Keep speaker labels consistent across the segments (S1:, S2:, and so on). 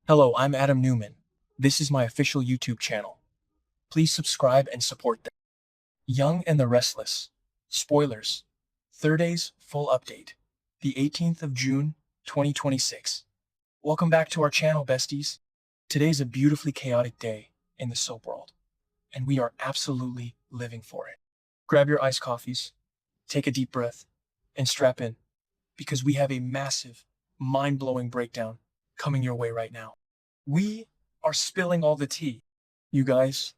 S1: Hello, I'm Adam Newman. This is my official YouTube channel. Please subscribe and support them. Young and the Restless. Spoilers. Thurdays full update. The 18th of June, 2026. Welcome back to our channel, besties. Today's a beautifully chaotic day in the soap world, and we are absolutely living for it. Grab your iced coffees, take a deep breath, and strap in, because we have a massive, mind-blowing breakdown coming your way right now. We are spilling all the tea. You guys,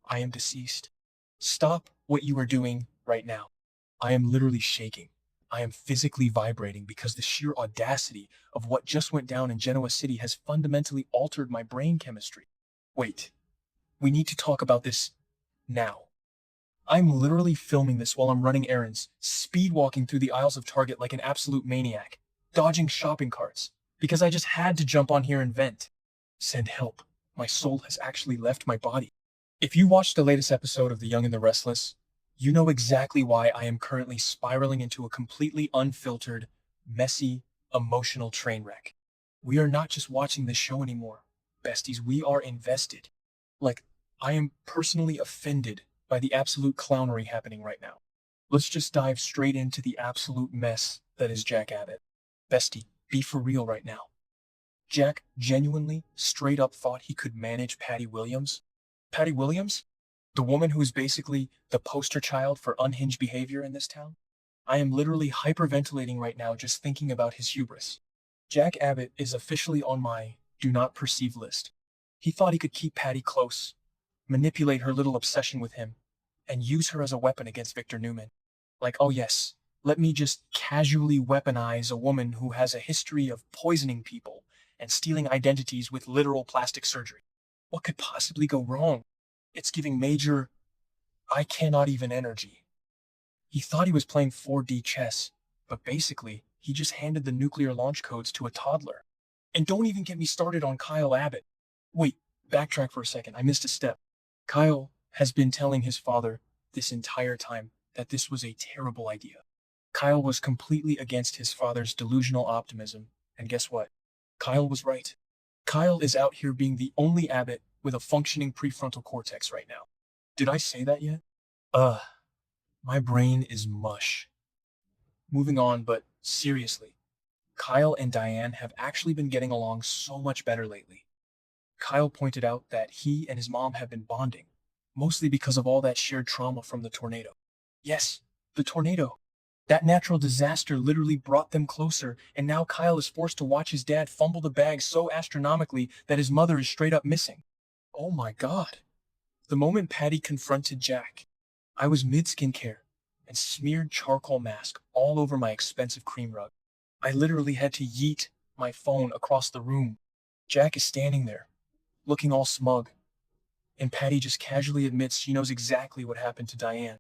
S1: I am deceased. Stop what you are doing right now. I am literally shaking. I am physically vibrating because the sheer audacity of what just went down in Genoa City has fundamentally altered my brain chemistry. Wait, we need to talk about this now. I'm literally filming this while I'm running errands, speed walking through the aisles of Target like an absolute maniac, dodging shopping carts, because I just had to jump on here and vent. Send help. My soul has actually left my body. If you watched the latest episode of The Young and the Restless, you know exactly why I am currently spiraling into a completely unfiltered, messy, emotional train wreck. We are not just watching this show anymore, besties, we are invested. Like, I am personally offended by the absolute clownery happening right now. Let's just dive straight into the absolute mess that is Jack Abbott. Bestie, be for real right now. Jack genuinely, straight up thought he could manage Patty Williams? Patty Williams? The woman who is basically the poster child for unhinged behavior in this town? I am literally hyperventilating right now just thinking about his hubris. Jack Abbott is officially on my do not perceive list. He thought he could keep Patty close, manipulate her little obsession with him, and use her as a weapon against Victor Newman. Like, oh yes, let me just casually weaponize a woman who has a history of poisoning people and stealing identities with literal plastic surgery. What could possibly go wrong? It's giving major, I cannot even energy. He thought he was playing 4D chess, but basically, he just handed the nuclear launch codes to a toddler. And don't even get me started on Kyle Abbott. Wait, backtrack for a second, I missed a step. Kyle has been telling his father this entire time that this was a terrible idea. Kyle was completely against his father's delusional optimism, and guess what? Kyle was right. Kyle is out here being the only Abbott with a functioning prefrontal cortex right now. Did I say that yet? My brain is mush. Moving on, but seriously, Kyle and Diane have actually been getting along so much better lately. Kyle pointed out that he and his mom have been bonding, mostly because of all that shared trauma from the tornado. Yes, the tornado. That natural disaster literally brought them closer, and now Kyle is forced to watch his dad fumble the bag so astronomically that his mother is straight up missing. Oh my god. The moment Patty confronted Jack, I was mid-skincare and smeared charcoal mask all over my expensive cream rug. I literally had to yeet my phone across the room. Jack is standing there, looking all smug, and Patty just casually admits she knows exactly what happened to Diane.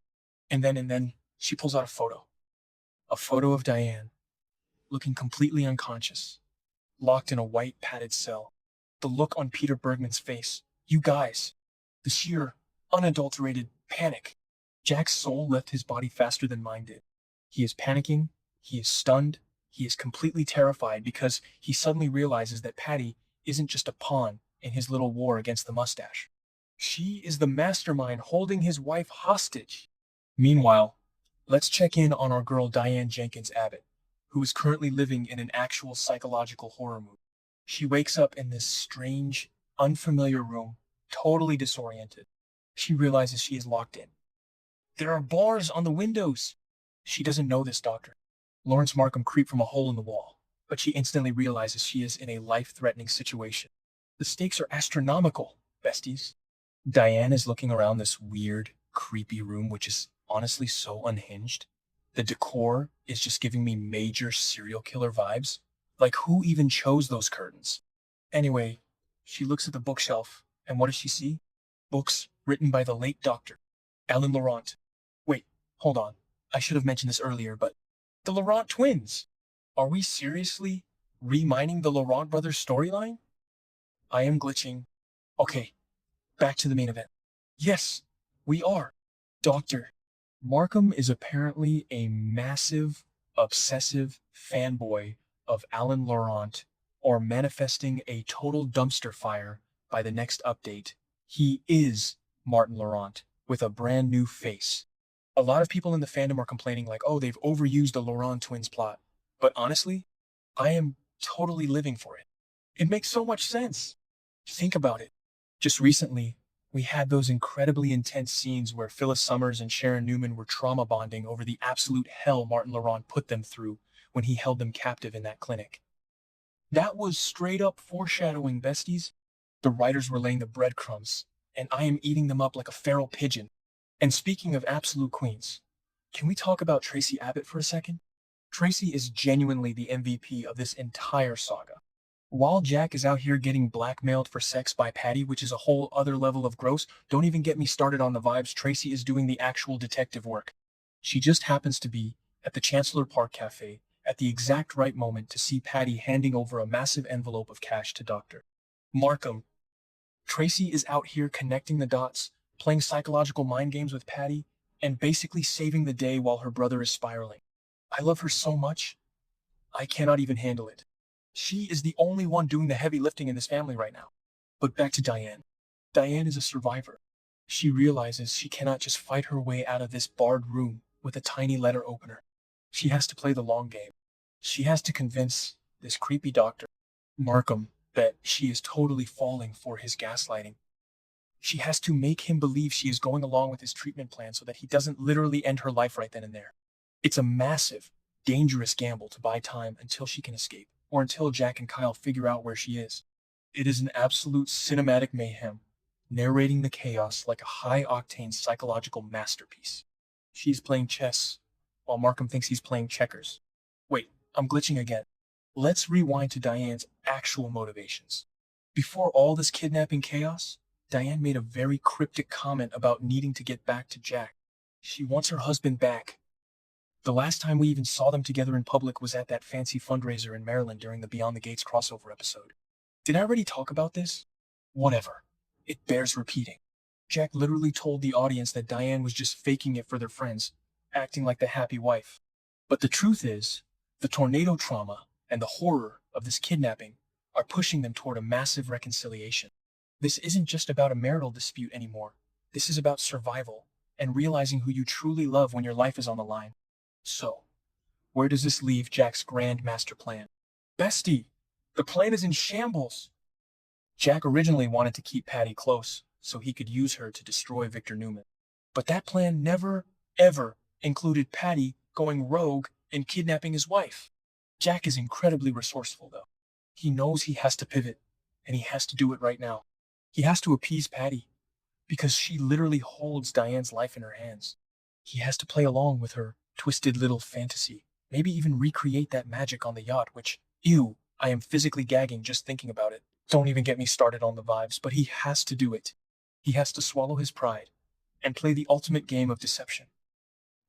S1: And then she pulls out a photo. A photo of Diane, looking completely unconscious, locked in a white padded cell. The look on Peter Bergman's face. You guys. The sheer, unadulterated panic. Jack's soul left his body faster than mine did. He is panicking, he is stunned, he is completely terrified because he suddenly realizes that Patty isn't just a pawn in his little war against the mustache. She is the mastermind holding his wife hostage. Meanwhile, let's check in on our girl Diane Jenkins Abbott, who is currently living in an actual psychological horror movie. She wakes up in this strange, unfamiliar room, totally disoriented. She realizes she is locked in. There are bars on the windows. She doesn't know this doctor. Lawrence Markham creeped from a hole in the wall, but she instantly realizes she is in a life-threatening situation. The stakes are astronomical, besties. Diane is looking around this weird, creepy room, which is honestly so unhinged. The decor is just giving me major serial killer vibes. Like, who even chose those curtains? Anyway, she looks at the bookshelf, and what does she see? Books written by the late Dr. Alan Laurent. Wait, hold on. I should have mentioned this earlier, but the Laurent twins. Are we seriously remining the Laurent brothers storyline? I am glitching. Okay, back to the main event. Yes, we are. Dr. Markham is apparently a massive, obsessive fanboy of Alan Laurent or manifesting a total dumpster fire by the next update. He is Martin Laurent with a brand new face. A lot of people in the fandom are complaining like, oh, they've overused the Laurent twins plot. But honestly, I am totally living for it. It makes so much sense. Think about it. Just recently, we had those incredibly intense scenes where Phyllis Summers and Sharon Newman were trauma bonding over the absolute hell Martin Laurent put them through when he held them captive in that clinic. That was straight up foreshadowing, besties. The writers were laying the breadcrumbs, and I am eating them up like a feral pigeon. And speaking of absolute queens, can we talk about Tracy Abbott for a second? Tracy is genuinely the MVP of this entire saga. While Jack is out here getting blackmailed for sex by Patty, which is a whole other level of gross, don't even get me started on the vibes. Tracy is doing the actual detective work. She just happens to be at the Chancellor Park Cafe at the exact right moment to see Patty handing over a massive envelope of cash to Dr. Markham. Tracy is out here connecting the dots, playing psychological mind games with Patty, and basically saving the day while her brother is spiraling. I love her so much, I cannot even handle it. She is the only one doing the heavy lifting in this family right now. But back to Diane. Diane is a survivor. She realizes she cannot just fight her way out of this barred room with a tiny letter opener. She has to play the long game. She has to convince this creepy Dr. Markham that she is totally falling for his gaslighting. She has to make him believe she is going along with his treatment plan so that he doesn't literally end her life right then and there. It's a massive, dangerous gamble to buy time until she can escape, or until Jack and Kyle figure out where she is. It is an absolute cinematic mayhem, narrating the chaos like a high-octane psychological masterpiece. She's playing chess, while Markham thinks he's playing checkers. Wait, I'm glitching again. Let's rewind to Diane's actual motivations. Before all this kidnapping chaos, Diane made a very cryptic comment about needing to get back to Jack. She wants her husband back. The last time we even saw them together in public was at that fancy fundraiser in Maryland during the Beyond the Gates crossover episode. Did I already talk about this? Whatever. It bears repeating. Jack literally told the audience that Diane was just faking it for their friends, acting like the happy wife. But the truth is, the tornado trauma and the horror of this kidnapping are pushing them toward a massive reconciliation. This isn't just about a marital dispute anymore. This is about survival and realizing who you truly love when your life is on the line. So, where does this leave Jack's grand master plan? Bestie, the plan is in shambles. Jack originally wanted to keep Patty close so he could use her to destroy Victor Newman. But that plan never, ever included Patty going rogue and kidnapping his wife. Jack is incredibly resourceful, though. He knows he has to pivot, and he has to do it right now. He has to appease Patty, because she literally holds Diane's life in her hands. He has to play along with her twisted little fantasy, maybe even recreate that magic on the yacht, which, ew, I am physically gagging just thinking about it. Don't even get me started on the vibes, but he has to do it. He has to swallow his pride and play the ultimate game of deception.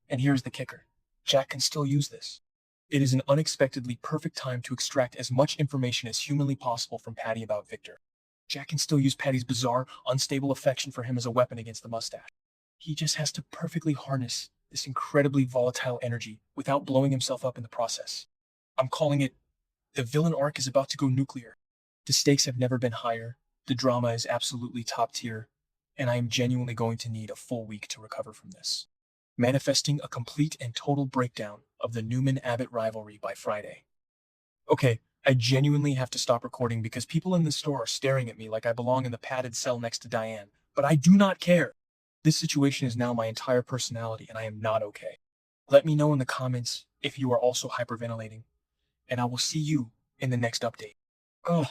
S1: And here's the kicker. Jack can still use this. It is an unexpectedly perfect time to extract as much information as humanly possible from Patty about Victor. Jack can still use Patty's bizarre, unstable affection for him as a weapon against the mustache. He just has to perfectly harness this incredibly volatile energy without blowing himself up in the process. I'm calling it, the villain arc is about to go nuclear. The stakes have never been higher, the drama is absolutely top tier, and I am genuinely going to need a full week to recover from this. Manifesting a complete and total breakdown of the Newman-Abbott rivalry by Friday. Okay, I genuinely have to stop recording because people in the store are staring at me like I belong in the padded cell next to Diane, but I do not care. This situation is now my entire personality and I am not okay. Let me know in the comments if you are also hyperventilating, and I will see you in the next update. Ugh.